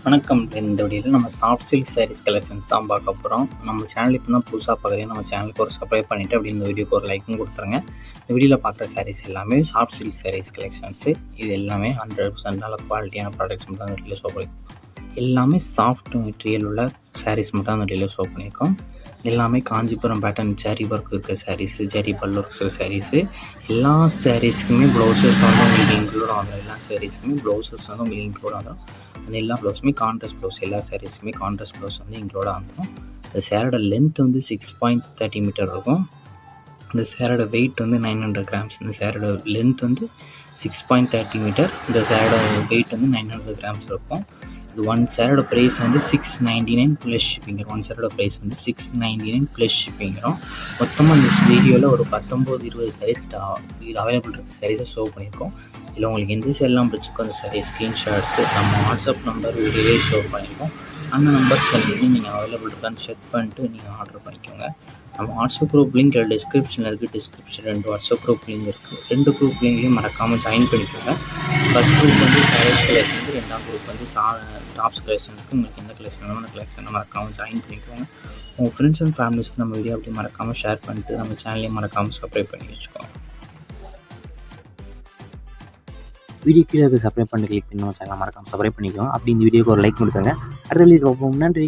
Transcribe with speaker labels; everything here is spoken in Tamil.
Speaker 1: வணக்கம். இந்த வீடியோவில் நம்ம சாஃப்ட் சில்க் சாரீஸ் கலெக்ஷன்ஸ் தான் பார்க்க போகிறோம். நம்ம சேனல் இப்போ தான் புதுசாக பார்க்குறீங்க, நம்ம சேனலுக்கு ஒரு சப்ஸ்கிரைப் பண்ணிவிட்டு அப்படி இந்த வீடியோக்கு ஒரு லைக்கும் கொடுத்துருங்க. இந்த வீடியோவில் பார்க்குற சாரீஸ் எல்லாமே சாஃப்ட் சில்க் சாரீஸ் கலெக்ஷன்ஸு. இது எல்லாமே 100% நல்ல குவாலிட்டியான ப்ராடக்ட்ஸ் மட்டும் அந்த வீடியோவில் ஷோ பண்ணியிருக்கோம். எல்லாமே சாஃப்ட் மெட்டீரியல் உள்ள சாரீஸ் மட்டும் அந்த வீடியோவில் ஷோ பண்ணியிருக்கோம். எல்லாமே காஞ்சிபுரம் பேட்டர்ன் ஜரி ஒர்க் இருக்கிற சாரீஸு, ஜரி பல்லு இருக்கிற சாரீஸு. எல்லா சாரீஸ்க்குமே ப்ளவுசஸ் வந்து உங்களுக்கு இன்க்ளூட் ஆகும். எல்லா சாரீஸ்க்குமே ப்ளவுசஸ் வந்து உங்களுக்கு இன்க்ளூட் ஆகும். அந்த எல்லா ப்ளவுஸுமே கான்ட்ராஸ்ட் ப்ளவுஸ், எல்லா சாரீஸுமே கான்ட்ராஸ்ட் ப்ளவுஸ் வந்து இன்க்ளூட் ஆகும். இந்த சேரோட லென்த் வந்து 6.30 மீட்டர் இருக்கும். இந்த சேரோட வெயிட் வந்து 900 கிராம்ஸ். இந்த சேரோட லென்த் வந்து 6.30 மீட்டர். இந்த சேரோட வெயிட் வந்து 900 கிராம்ஸ் இருக்கும். இது ஒன் சேரோட ப்ரைஸ் வந்து 699 ப்ளஸ் ஷிப்பிங். ஒன் சேரோட ப்ரைஸ் வந்து 699 ப்ளஸ் ஷிப்பிங்கிறோம். மொத்தமாக இந்த வீடியோவில் ஒரு 19-20 சாரீஸ் கிட்ட இது அவைலபிள் இருக்க சாரீஸை ஷோ பண்ணியிருக்கோம். இல்லை உங்களுக்கு எந்த சேரெலாம் பிடிச்சிக்கோ அந்த சாரீ ஸ்க்ரீன்ஷாட் எடுத்து நம்ம வாட்ஸ்அப் நம்பர் வீடியோவே ஷோ பண்ணியிருக்கோம். அந்த நம்பர் சென்ட் பண்ணி நீங்கள் அவைலபிள் இருக்கான்னு செக் பண்ணிட்டு நீங்கள் ஆர்டர் பண்ணிக்கோங்க. நம்ம வாட்ஸ்அப் குரூப் லிங்க் டிஸ்கிரிப்ஷனில் இருக்குது. டிஸ்கிரிப்ஷன் 2 வாட்ஸ்அப் குரூப் லிங்க் இருக்குது. 2 குரூப் லிங்க்லையும் மறக்காமல் ஜாயின் பண்ணிக்கோங்க. ஃபஸ்ட் குரூப் வந்து சாரீஸ் கலெக்ஷனுக்கு, 2ஆம் குரூப் வந்து டாப்ஸ் கலெக்ஷன்ஸ்க்கு. உங்களுக்கு எந்த கலெக்ஷன் வேணும் அந்த கலெக்ஷனை மறக்காமல் ஜாயின் பண்ணிக்கோங்க. உங்கள் ஃப்ரெண்ட்ஸ் அண்ட் ஃபேமிலிஸ்க்கு நம்ம வீடியோ அப்படி மறக்காமல் ஷேர் பண்ணிட்டு நம்ம சேனலையும் மறக்காமல் சப்ஸ்கிரைப் பண்ணி வச்சுக்கோங்க. வீடியோ கீழே சப்ஸ்கிரைப் பண்ணி கிளிக் பண்ணி நம்ம சேனலை மறக்காமல் சப்ஸ்கிரைப் பண்ணிக்கோங்க. அப்படி இந்த வீடியோக்கு ஒரு லைக் கொடுத்துருங்க. அடுத்த வீடியோ பார்ப்போம். நன்றி.